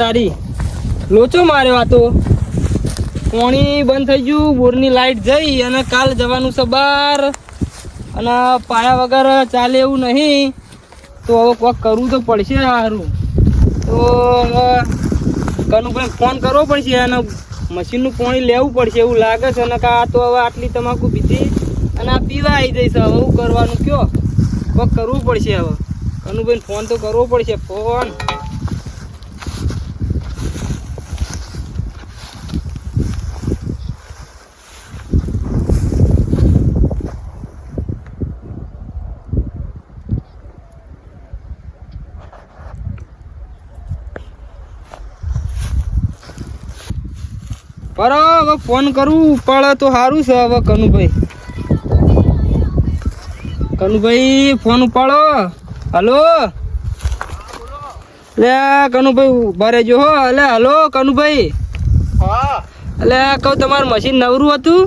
તારી લોચો માર્યો આ તો. પાણી બંધ થઈ ગયું, બોરની લાઈટ જઈ અને કાલ જવાનું છે બહાર અને પાયા વગર ચાલે એવું નહીં. તો હવે કોક કરવું તો પડશે સારું. તો કનુભાઈ ફોન કરવો પડશે અને મશીનનું પાણી લેવું પડશે એવું લાગે છે. અને આ તો હવે આટલી તમાકુ પીધી અને આ પીવા આવી જઈશ. હવે શું કરવાનું કયો? કોક કરવું પડશે હવે. કનુભાઈને ફોન તો કરવો પડશે. ફોન પર હવે ફોન કરવું પડે તો સારું છે. હવે કનુભાઈ ફોન ઉપાડો. હલો લે કનુભાઈ ઉભા રહેજો હો. એટલે હલો કનુભાઈ. હા એટલે કહું તમારું મશીન નવરું હતું?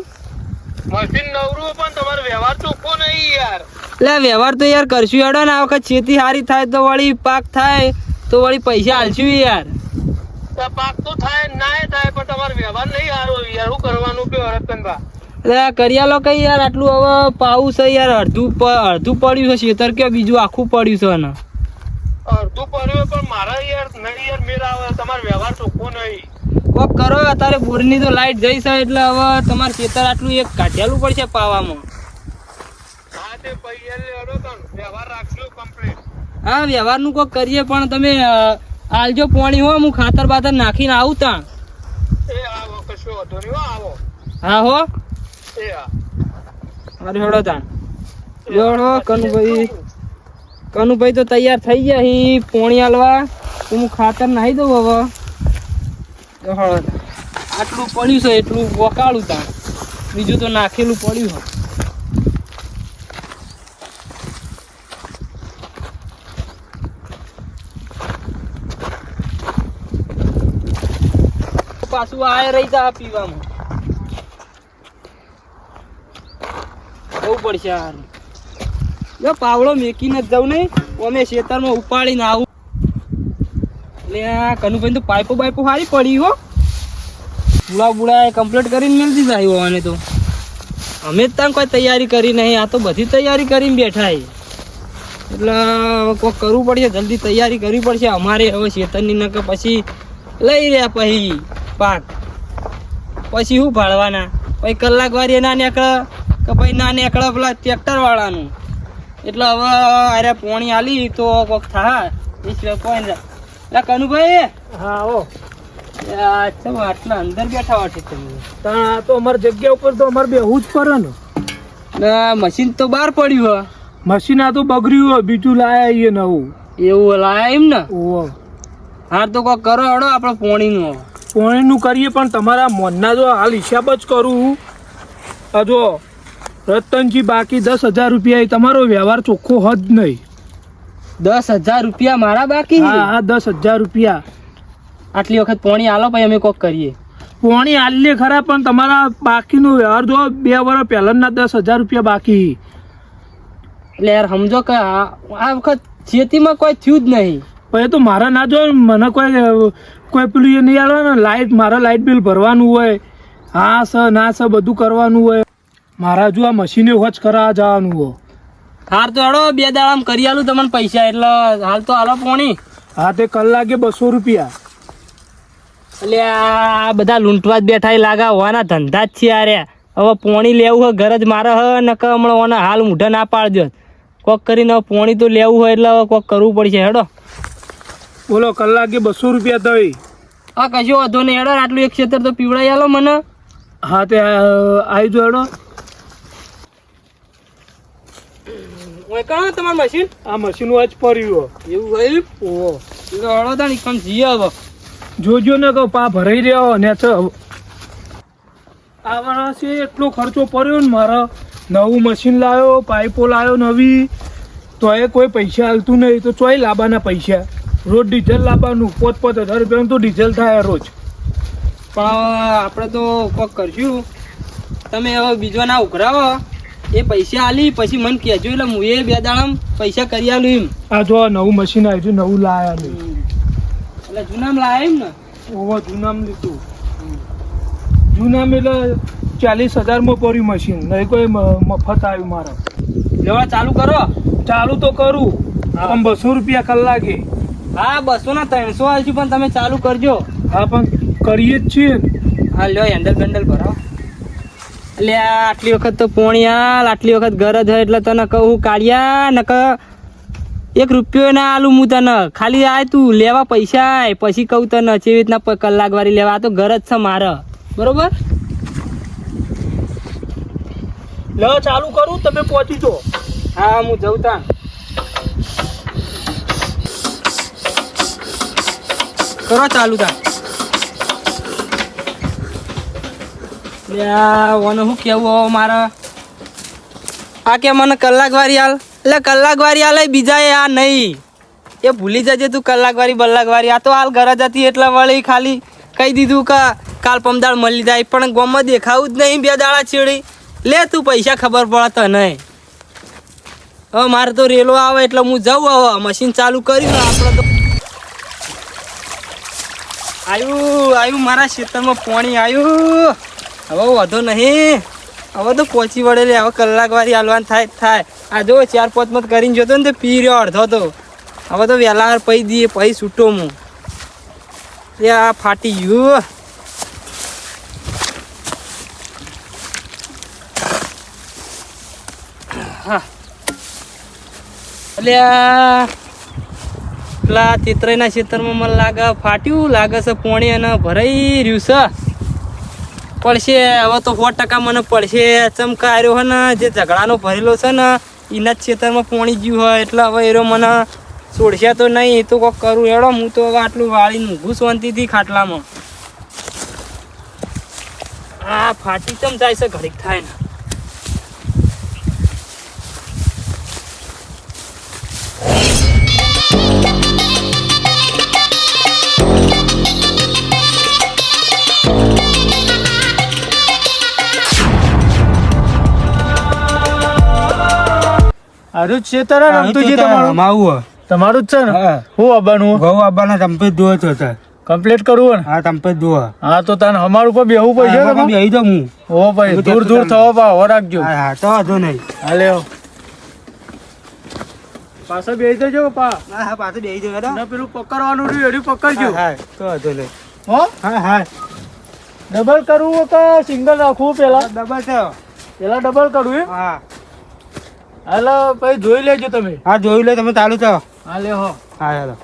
મશીન નવરું પણ તમારો વ્યવહાર ચોખ્ખો નહીં યાર. એટલે વ્યવહાર તો યાર કરશું હેડો ને. આ વખત ખેતી સારી થાય તો વળી પાક થાય તો વળી પૈસા હાલશું યાર. પાક તો થાય ના થાય પણ તમારો વ્યવહાર નહીં સારો યાર. શું કરવાનું કે રતનભા? એટલે કરિયાલો કઈ યાર આટલું હવે પાવું છે યાર. અડધું પડ્યું છે ખેતર કે બીજું આખું પડ્યું છે ને? અડધું પડ્યું પણ મારા યાર નહીં યાર મેળ આવે. તમારો વ્યવહાર ચોખ્ખો નહીં. કોક કરો. અત્યારે બોરની તો લાઈટ જઈ છે એટલે હવે તમારે ખેતર આટલું એક કાઢેલું પડશે પાવામાં. હા તે પૈયા લેડો તને વ્યવહાર રાખજો કમ્પ્લીટ. હા વ્યવહારનું કોક કરીએ પણ તમે આલજો પાણી હો. હું ખાતર બાતર નાખીને આવું તાં. એ આવો કશો વાંધો નહીં હો. આવો હા હો. એ હા અરે હેડો તાણ. જોડો કનુભાઈ તો તૈયાર થઈ ગયા હી પોણી આલવા. તો હું ખાતર નાહી દઉં હવે. હળો આટલું પડ્યું છે એટલું વકાળું તાણ. બીજું તો નાખેલું પડ્યું છે. પાછું આ રહી તા પીવામાં બહુ પડશે યાર. જો પાવડો મેકીને જ જાઉં નહીં અમે ખેતરમાં ઉપાડીને આવું. એટલે આ કનુભાઈ તો પાઇપો સારી પડી હો. બુડા કમ્પ્લીટ કરીને મેળ દીધા આવ્યો. અને તો અમે જ ત્યાં કોઈ તૈયારી કરી નહીં. આ તો બધી તૈયારી કરીને બેઠા. એટલે કોઈક કરવું પડશે. જલ્દી તૈયારી કરવી પડશે અમારે હવે ખેતરની. ન કે પછી લઈ રહ્યા પછી પાક પછી શું ભાળવાના. પછી કલાક વારી ના નીકળે કે પછી ના નીકળે પેલા ટ્રેક્ટર વાળાનું. એટલે હવે અરે પોણી આલી તો કોક થા કોઈ એટલે કનુભાઈ. હા આવો. આટલા અંદર બેઠા હોય તમે તો અમારી જગ્યા ઉપર તો અમારે બેહવું જ પડે ને. મશીન તો બહાર પડ્યું હોય. મશીન આ તો બગડ્યું હોય. બીજું લાયા નવું. એવું લાયા એમ ને? ઓહો. હા તો કોક કરો હેડો આપણે પોણીનું. પોણીનું કરીએ પણ તમારા મોનના જો હાલ હિસાબ જ કરું. જો રતનજી બાકી 10,000 રૂપિયા. તમારો વ્યવહાર ચોખ્ખો જ નહીં. 10,000 રૂપિયા મારા બાકી? હા 10,000 રૂપિયા. આટલી વખત પોણી આલો પછી અમે કોક કરીએ. પોણી આલીએ ખરા પણ તમારા બાકીનો વ્યવહાર જો 2 વર્ષ પહેલાના 10,000 રૂપિયા બાકી. એટલે યાર સમજો કે આ વખત ખેતીમાં કોઈ થયું જ નહીં. પછી તો મારા ના જો મને કોઈ પેલું એ નહીં આવે ને. મારા લાઇટ બિલ ભરવાનું હોય. હા સર ના સર બધું કરવાનું હોય. મારા જો આ મશીને વોચ કરાવવા જવાનું હોય. હાર તો હેડો 2 દાડામાં કરી આલું તમને પૈસા. એટલે હાલ તો હાલો પોણી. હા તે કલાકે 200 રૂપિયા. એટલે આ બધા લૂંટવા જ બેઠા લાગા હોવાના ધંધા જ છે યાર. હવે પોણી લેવું હોય ઘર જ મારે હ ન કે હમણાં ઓના હાલ મૂઢા ના પાડજો. કોક કરીને પોણી તો લેવું હોય એટલે હવે કોક કરવું પડશે. હેડો બોલો કલાકે 200 રૂપિયા થઈ. હા કશો વાંધો નહીં. હેડો આટલું એક ક્ષેત્ર તો પીવડાઈ આલો મને. હા તે આવી જો હેડો. તમારું મશીન? આ મશીન જ પડ્યું. એવું હોય? ઓહો. હેડો તાણી કમ જઈએ હવે. જોજો ને કહો પા ભરાઈ રહ્યો ને. આ વર્ષે એટલો ખર્ચો પડ્યો ને મારો. નવું મશીન લાવ્યો, પાઇપો લાવ્યો નવી. તો એ કોઈ પૈસા હાલતું નહીં. તો ચોય લાવવાના પૈસા. રોજ ડીઝલ લાવવાનું 5,000 રૂપિયાનું તો ડીઝલ થાય રોજ. પણ આપણે તો કોક કરશું. તમે હવે બીજો ના ઉઘરાવો. એ પૈસા આલી પછી મને કહેજો એટલે હું એ 2 દાડામાં પૈસા કરી આલું એમ. આ જો નવું મશીન આવ્યું, નવું લાયા નહીં. એટલે જૂનામ લાયા એમ ને? ઓહો જૂનામ લીધું. જૂનામ એટલે 40,000 માં પડ્યું મશીન, નહીં કોઈ મફત આવ્યું મારે. લેવા ચાલુ કરો. ચાલુ તો કરું પણ 200 રૂપિયા કલાકે. હા 200 ના 300 આવશું પણ તમે ચાલુ કરજો. હા પણ કરીએ જ છીએ ને. હા લ્યો હેન્ડલ બેન્ડલ ભરો. એટલે આટલી વખત તો પોણી હાલ, આટલી વખત ગરજ હોય એટલે તને કહું કાઢ્યા નક 1 રૂપિયો ના આલું હું તને. ખાલી આય તું લેવા પૈસા આય પછી કહું તને કેવી રીતના કલાક વાળી લેવા. આ તો ગરજ છે મારે, બરોબર? લે ચાલુ કરું, તમે પહોંચી જો. હા હું જઉં તા. કરો ચાલુ તા. શું કેવું હવે મારે? આ કે મને કલાક વાળી હાલ, એટલે કલાક વાળી હાલ બીજા આ નહીં. એ ભૂલી જજે તું કલાક વાળી બલ્લાક વાળી. આ તો હાલ ગરજ હતી એટલે વળી ખાલી કહી દીધું કે કાલ પમદાળ મળી જાય, પણ ગોમાં દેખાવું જ નહીં. 2 દાડા ચીડી લે તું પૈસા ખબર પડે તો નહીં. હવે મારે તો રેલો આવે એટલે હું જાઉં. હવે મશીન ચાલુ કર્યું આપણે તો આવ્યું મારા ખેતરમાં પાણી આવ્યું. હવે વધો નહીં, હવે તો પહોંચી વળેલી. હવે કલાક વાળી હાલવાનું થાય. આ જો 4-5 મત કરીને જોતો ને તો પી રહ્યો અડધો તો. હવે તો વહેલા પૈ દઈએ પછી છૂટો હું. એ આ ફાટી ગયું. હા એટલે પેલા ચિત્રના ખેતરમાં મને લાગે ફાટ્યું લાગે છે પોણી અને ભરાઈ રહ્યું છે. પડશે હવે તો 100% મને પડશે. ચમકાર્યો હોય ને જે ઝઘડાનો ભરેલો છે ને એના જ ખેતરમાં પોણી ગયું હોય એટલે હવે એરો મને છોડશે તો નહીં. એ તો કોક કરું હેડો. હું તો હવે આટલું વાળીને ઊભું શાંતિથી ખાટલામાં. આ ફાટી ચમ જાય છે ઘડીક થાય ને. આરું જ છે તારા રમતુજી તમારું? તમારું જ છે ને? હું આવવાનું? ઘઉં આવવાના તંપે જ દુવો છો સર. કમ્પ્લીટ કરવું ને? હા તંપે જ દુવો. હા તો તને અમારું ઉપર બેહવું પડશે તમે? બેહી જાઉં હું. ઓ ભાઈ દૂર દૂર થવા પા હો રાખજો. હા હા તો વાંધો નહીં. હાલે પાછા બેહી જજો પા. હા હા પાછું બેહી જાઉં હેડો. ને પેલું પકડવાનું રહ્યું એડી પકડજો. હા તો વાંધો નહીં. હો હા હા ડબલ કરવું કે સિંગલ રાખવું પેલા? ડબલ છે. પેલા ડબલ કરવું એમ? હા હાલો ભાઈ જોઈ લેજો તમે. હા જોઈ લે તમે ચાલુ છો. હાલે હો. હા હેલો.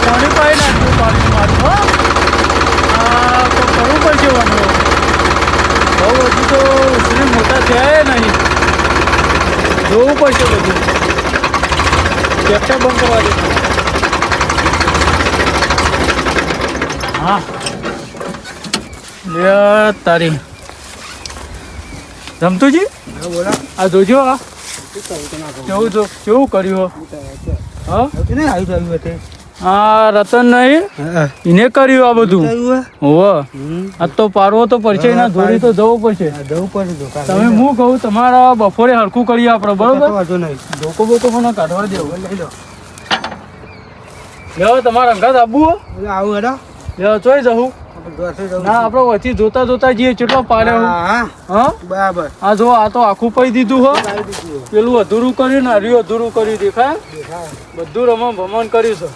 પાણી પાઈ નાખ્યું પાણી મારું. હો આ તો કરવું પડશે વાનું. બહુ હજુ તો ઉછરી મોટા થયા નહીં. જોવું પડશે બધું. ટ્રેક્ટર બંધ કરવા દે. હા લે તારી રમતુજી આ જોજો. આ કેવું કર્યું? હા આ રતન નહીં એને કર્યું આ બધું. હોવે આ તો પારવો તો પડશે. એના ધોરી તો જવું પડશે. તમે હું કહું તમારા બપોરે હરખું કરીએ આપણે, બરોબર? ધોકો બોકો મને કાઢવા દેવું. લેવો તમારા અંગાત આવવું? આવું હેડો. લેવો ચોઈ જવું ના આપણે વચ્ચે જોતા જોતા જઈએ કેટલો પાડ્યો. હા બરાબર. આ જો આ તો આખું પઈ દીધું હો. પેલું અધૂરું કર્યું ને હર્યું અધૂરું કર્યું. દેખાય બધું રમણ ભમણ કર્યું છે.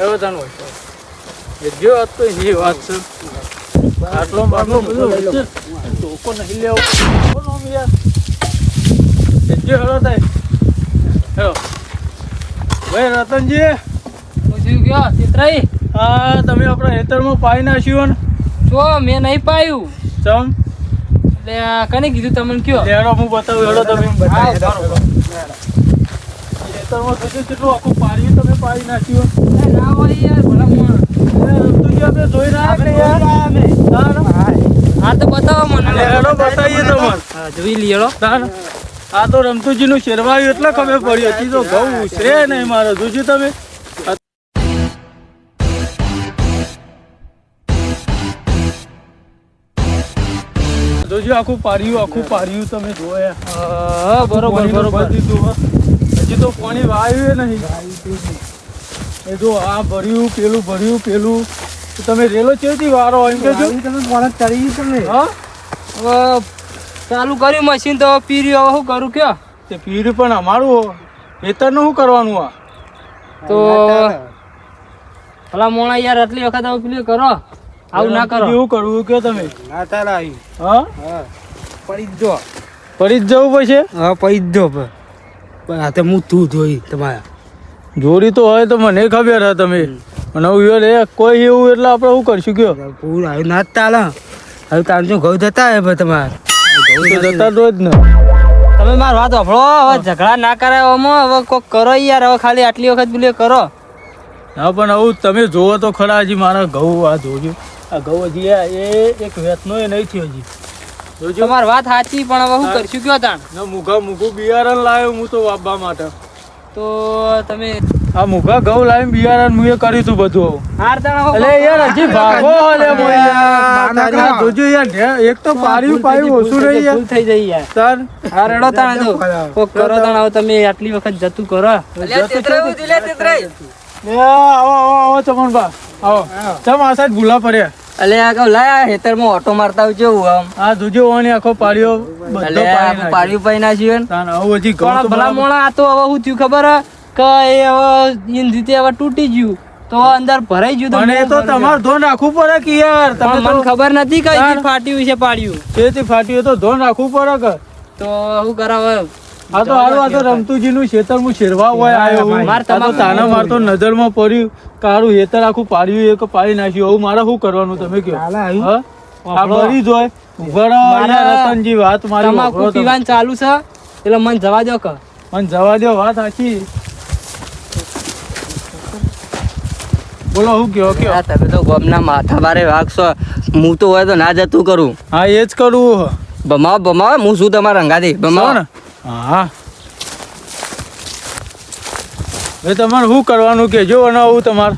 એવો જાણવો જે વાત તો એ વાત છે. આટલો બાટલો બધો ધોકો નહીં લેવો. હળો થાય હેલો ભાઈ રતનજી. પૂછ્યું ગયો ચિત્રાઈ? હા તમે આપણા ખેતરમાં પાઈ નાખ્યું ને? જો મેં નહીં પાયું. ચમ એટલે કને કીધું તમને કયો? લેડો હું બતાવું. હેડો તમે. હા, બરોબર. ખેતરમાં જોજો કેટલું આખું પાડ્યું તમે પાડી નાખ્યું. એ ના હોય યાર ભલા મોણ. રમતુજી આપણે જોઈ રહ્યા કે યાર? હા તો બતાવો મને. હેડો બતાવીએ તમને. હા જોઈ લીધો. આ તો રમતુજીનું શેરવાયું એટલે ખબર પડી હતી તો ઘઉં ઉછરે નહીં મારે જોજો તમે. જોજો આખું પાડ્યું તમે જોયા. હા બરોબર બરોબર. હજી તો પાણી વાવ્યું નહીં. એ જો આ ભર્યું પેલું તો તમે રેલો ચેથી વારો એમ કે જો તમે મોડે ચડી તમે. હા હવે ચાલુ કર્યું મશીન તો પીર્યું. હવે શું કરું કયો? તે પીર પણ અમારું ખેતરનું શું કરવાનું આ? તો ભલા મોણા યાર આટલી વખત હવે પેલું કરો. આવું ના કરો. એવું કરવું કે તમે? ના ચાલે આવી. હા હા પડી જ જો. ફરી જ જવું પછી? હા પડી જ જો પણ આ તો હું તું જોઈ તમારા. જોડી તો હોય તો મને ખબર હે તમે અને હું રે કોઈ એવું એટલે આપણે શું કરશું કયો? પૂર આવ્યું ના જ ચાલે. હવે તાર જો ઘઉં જતા હે ભાઈ તમારે. ઘઉં તો જતા રોજ ને. તમે મારી વાત સાંભળો. હવે ઝઘડા ના કરાય આમાં. હવે કોક કરો યાર. હવે ખાલી આટલી વખત પેલું કરો. હા પણ આવું તમે જોવો તો ખરા હજી મારા ઘઉં આ જોજો. આ ઘઉં હજી એ એક વેતનો એ નહીં થયો હજી. જોજો તમારી વાત સાચી પણ હવે શું કરશું કયો તાણ? મૂગું બિયારણ લાવ્યો હું તો વાવવા માટે. તો તમે આ મૂગા ઘઉં લાવીને બિયારણ હું એ કર્યું તું બધું. હાર તાણ હવે અલે યાર હજી ભાગો અલે મોય યાર. આ જોજો યાર એક તો પાડ્યું ઓછું રહી યાર. ભૂલ થઈ જાય યાર. સર હા રેડો તાણ જો કોક કરો તાણ. હવે તમે આટલી વખત જતું કરો. આવો ચમનભા આવો. ચમ આ સાઈડ ભૂલા પડ્યા. અલે આ કહું લાય હેતરમાં ઓટો મારતા આવજો આમ. આ જોજો ઓની આખો પાડ્યો બધો પાડ્યું પાઈ નાખ્યું. તાન હવે હજી ઘઉં તો ભલા મોણા આ તો હવે શું થયું ખબર હે? કે એ હવે ઈન રીતે હવે તૂટી ગયું તો અંદર ભરાઈ ગયું. અને એ તો તમારે ધોન રાખવું પડે કે યાર. પણ તમે મને ખબર નથી કઈ ફાટ્યું છે પાડ્યું. તેથી ફાટ્યું તો ધોન રાખવું પડે કે. તો શું કરાવે? આ તો હારું આ તો રમતુજીનું ખેતર હું શેરવા હોય આવ્યો. માર તાના માર તો નજરમાં પડ્યું કારું હેતર આખું પાડ્યું એક પાડી નાખ્યું. હવે મારે શું કરવાનું તમે કહો? ચાલે આવી. હા આ બરી જ હોય. ઉભા રતનજી વાત મારી તમાકુ પીવાનું ચાલુ છે એટલે મને જવા દો કે. મને જવા દો વાત સાચી. બોલો શું કયો કયો? તમે તો ગમના માથા બારે વાગશો. હું તો હોય તો ના જતું કરું. હા એ જ કરવું. બમાવ હું શું તમારા રંગાથી બમાવ ને હા હવે તમારે શું કરવાનું કે જો આવું તમારે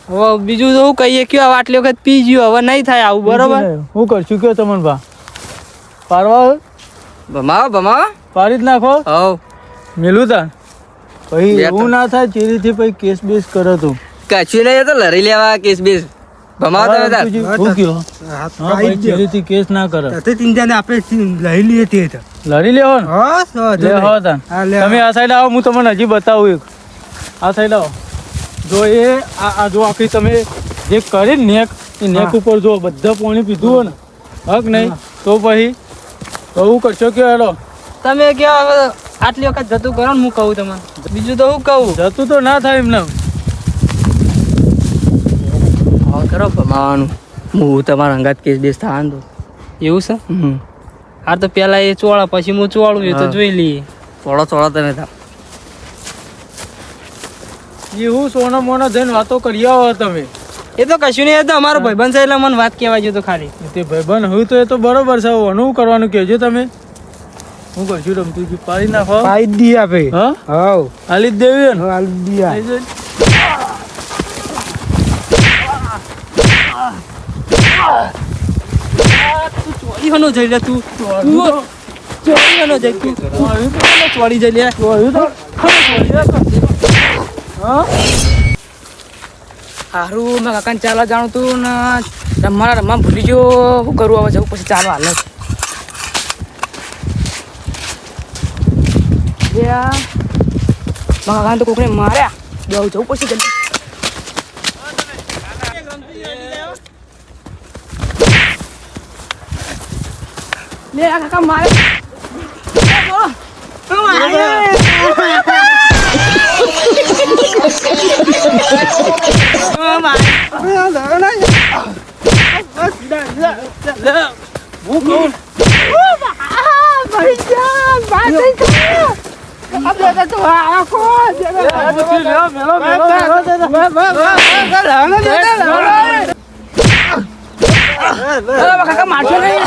હવે બીજું તો શું કહીએ કયો? હવે આટલી વખત પી ગયું. હવે નહીં થાય આવું. બરોબર શું કરશું કયો તમને ભા? પાડવા બમાવ પાડી જ નાખો. હવ મેલું તા પછી એવું ના થાય ચીરીથી પછી કેસ બેસ કરે તું. કશું નહીં તો લડી લેવા કેસ બેસ. બમાવ તમે તાર. શું કયો? હા ભાઈ ચીરીથી કેસ ના કરે. તે ચિંતા ને આપણે લઈ લઈએ તે તો. લડી લેવો ને? હા લે હો તાન. તમે આ સાઈડ આવો હું તમને હજી બતાવું એક. આ સાઈડ આવો જો એ આ જો આખી તમે જે કરી નેક એ નેક ઉપર જો બધા પાણી પીધું હોય ને હક નહીં તો પછી તો હું કરશો કે હેડો તમે કયો હવે આટલી વખત જતું કરો ને હું કહું તમને. બીજું તો હું કહું જતું તો ના થાય એમને. હા કરો બમાવાનું. હું તમારા અંગાત કેસ બેસ થવાનું તો એવું છે. હા તો પેલા એ ચોળા પછી હું ચોળું એ તો જોઈ લઈએ. ચોળા તમે થા. એવું સોના મોના જઈને વાતો કરી આવો તમે. એ તો કશું નહીં. એ તો અમારો ભાઈબંધ છે એટલે મને વાત કહેવા જો તો ખાલી. તે ભાઈબંધ હું તો એ તો બરોબર છે. શું કરવાનું કહેજો તમે? હું કરશું રમતુજી પાડી નાખો. પાઈ દી આપે. હા હાવ આલી જ દેવી ને. હાલ દી આ. ચોરી હનો જઈ લે તું. ચોરી હનો જઈ તું. ચોરી જઈ લે. હારું મેં કાકાને ચાલવા જાણું તું ને રમવા ભૂલી ગયો. શું કરું હવે? જવું પછી ચાલો હાલ જ. કાકાને તો કોકને માર્યા. જવું પછી જલ્દી. લે આ કાકા મારે. કાકા મારશો નહીં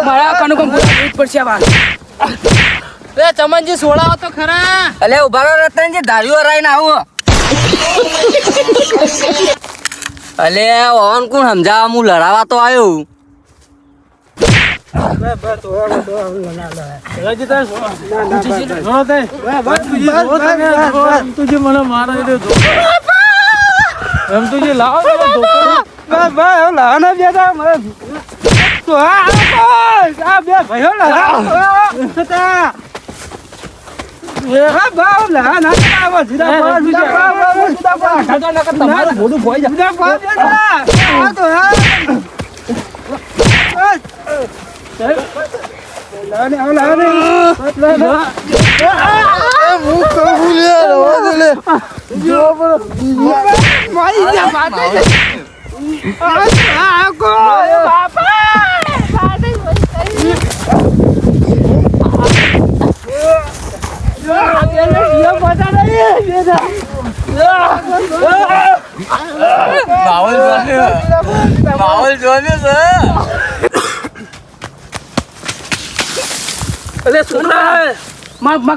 મારા કનુ કોમ પડશે આ વાત ચમનજી સોળાવો તો ખરા. અલે ઉભા રહો રતનજી, ધાર્યો રાઈને આવું. અલે ઓન કોણ સમજાવવા, હું લડાવા તો આવ્યો.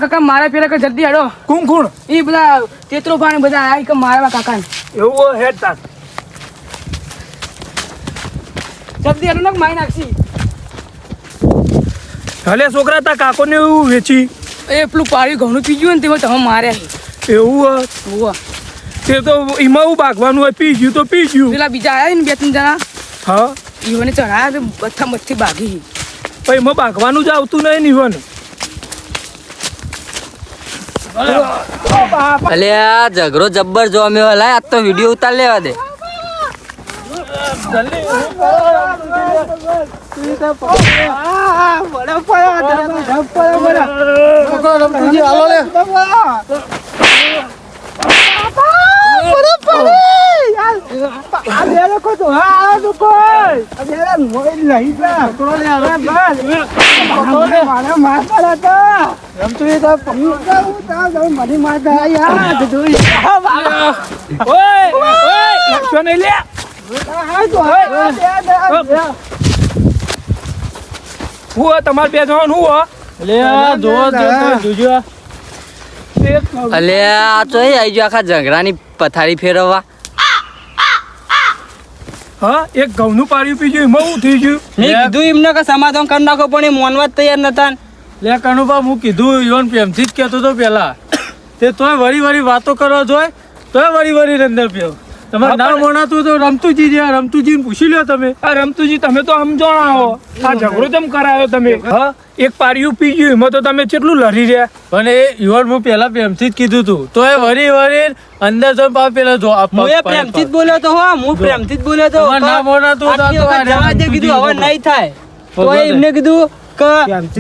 કાકા મારા પેલા કે જલ્દી હેડો. કોણ કોણ? એ બધા તેતરો ભાને બધા આયા કે મારવા કાકા એવું હેડ તાર. જલ્દી હેડો ને મારી નાખશી. હલે છોકરા તા કાકો ને એવું વેચી એ પેલું પાડ્યું ઘણું પી ગયું ને તેમાં તમે માર્યા એવું હોવા. તે તો એમાં એવું ભાગવાનું હોય, પી ગયું તો પી ગયું. પેલા બીજા આયા ને બે ત્રણ જણા હા ઈવને ચઢાયા તો બધા મસ્તી ભાગી. પણ એમાં ભાગવાનું જ આવતું નહીં ને ઈવન. અલે આ ઝઘડો જબ્બર જોવા મેં લાય, આજ તો વિડીયો ઉતાર લેવા દે. તમારે બે જવાનું અલે આ તો આવી ગયો આખા ઝઘડાની પથારી ફેરવવા. હા એક ઘઉંનું પાડ્યું પી ગયું, એમાં શું થઈ ગયું? મેં કીધું એમને કે સમાધાન કરી નાખો પણ એ મોનવા જ તૈયાર નતા. લે કનુભા, હું કીધું ઈવન પ્રેમથી જ કહેતો હતો પેલા, તે તોય વળી વાતો કરવા જોય, તોય વળી અંદર પીઓ. તમારે ના મોણાતું તો રમતુજી જ્યાં રમતુજીને પૂછી લ્યો તમે. આ રમતુજી તમે તો સમજણાવો, આ ઝઘડો કેમ કરાયો તમે? હા એક પાડ્યું પી ગયું, એમાં તો તમે કેટલું લડી રહ્યા. પણ એ ઈવન હું પેલા પ્રેમથી જ કીધું તું, તોય વળી અંદર તો પેલા જો હું એ પ્રેમથી જ બોલ્યો તો હો, હું પ્રેમથી જ બોલ્યો તો. તમારે ના મોણાતું આટલી વખત જવા દે કીધું હવે નહીં થાય. તો એમને કીધું કે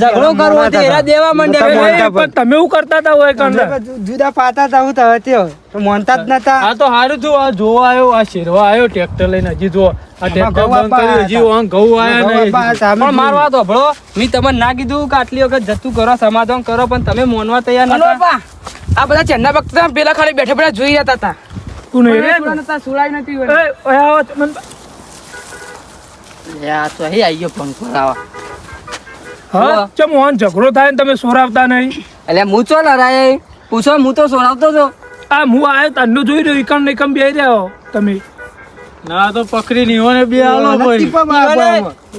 ઝઘડો કરવો તે એરા દેવા માંડ્યા. પણ તમે એવું કરતા હતા હોય કંડા? જુદા પાતા હતા હું તો મોનતા જ નતા. આ તો સારું થયું, આ જોવા આવ્યો, આ શેરવા આવ્યો ટ્રેક્ટર લઈને. હજી જો આ ટ્રેક્ટર બંધ કર્યું, હજી આમ ઘઉં આયા નહીં. પણ માર વાત હોભળો, મેં તમને ના કીધું કે આટલી વખત જતું કરો, સમાધાન કરો, પણ તમે મોનવા તૈયાર નતા. આ બધા ચેન્ના ભક્ત પેલા ખાલી બેઠા બેઠા જોઈ જતા હતા. કોણ એ? સુલાઈ નથી. એ આવો ચમન. આ તો આવી ગયો ફોન કરાવા. હા ચમ ઓન ઝઘડો થાય ને તમે સોરાવતા નહીં. એટલે હું ચો લડાય પૂછો, હું તો સોરાવતો હતો. આ હું આવ્યો તન્નો જોઈ રહ્યો, ઇકમ ને ઇકમ બેહી રહ્યો તમે. ના તો પકડી ની ઈવને બે આલો પડી.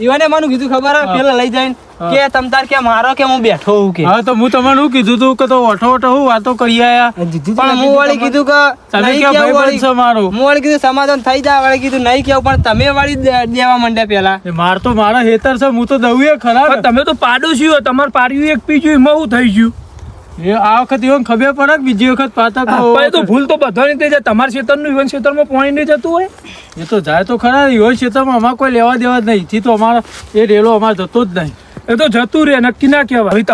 ઈવને મને કીધું ખબર હે પેલા લઈ જઈને કે તમ તાર કે મારો કે હું બેઠો હું કે. હા તો હું તમને શું કીધું તું કે તો ઓઠો હું વાતો કરી આયા. પણ હું વળી કીધું કે તમે નહીં ક્યાં કેવું ભાઈબંધ વળી. છો મારો? હું વળી કીધું સમાધાન થઈ જાય, વળી કીધું નહીં કેવું, પણ તમે વળી દેવા માંડ્યા પેલા. એ માર તો મારા હેતર છે, હું તો દઉં એ ખરા. પણ તમે તો પાડોશી હો, તમારે પાડ્યું એક પી ગયું, એમાં શું થઈ ગયું? એ આ વખત ઈવન ખબર પડે કે બીજી વખત પાતા પણ એ તો ભૂલ તો બધાની થઈ જાય. તમારા ક્ષેત્રનું ઈવન ક્ષેત્રમાં પાણી નહીં જતું હોય. એ તો જાય તો ખરા. ઈવન ક્ષેત્રમાં અમારે કોઈ લેવા દેવા જ નહીં. થી તો અમારા એ રેલો અમારે જતો જ નહીં. એ તો જતું રહે, નક્કી ના કહેવાય. હવે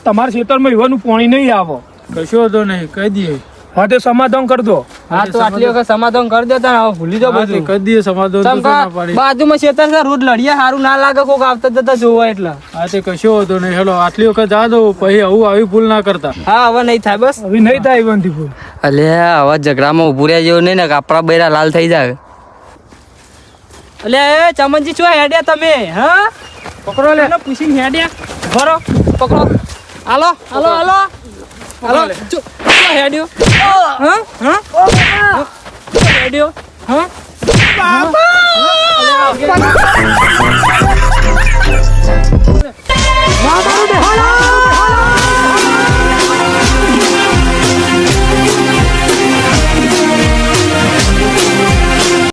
તમારા ક્ષેત્રમાં ઈવનનું પાણી નહીં આવો. કશો વાંધો નહીં, કહી દઈએ. હા તે સમાધાન કરી દો. હા તો આટલી વખત સમાધાન કરી દેતા ને હવે ભૂલી જાઓ હા, તે બધું. કરી દઈએ સમાધાન તો તમ ના પાડી. બાજુમાં ખેતર છે રોજ લડીએ સારું ના લાગે કોક આવતા જતા જોવા એટલે. હા તે કશો હતો નહીં. હેલો આટલી વખત જા દો પછી આવું આવી ભૂલ ના કરતા. હા હવે નહીં થાય બસ. હવે નહીં થાય ઈવનથી ભૂલ. અલ્યા હવે ઝઘડામાં ઉભું રહ્યા જેવું નહીં ને કે આપણા બૈરા લાલ થઈ જાય. એટલે એ ચમનજી શું હેડ્યા તમે હા પકડો લે પૂછીને હેડ્યા ભરો પકડો હાલો હાલો હાલો હાલો શું હેડ્યો હા હા હેડ્યો હા બાપા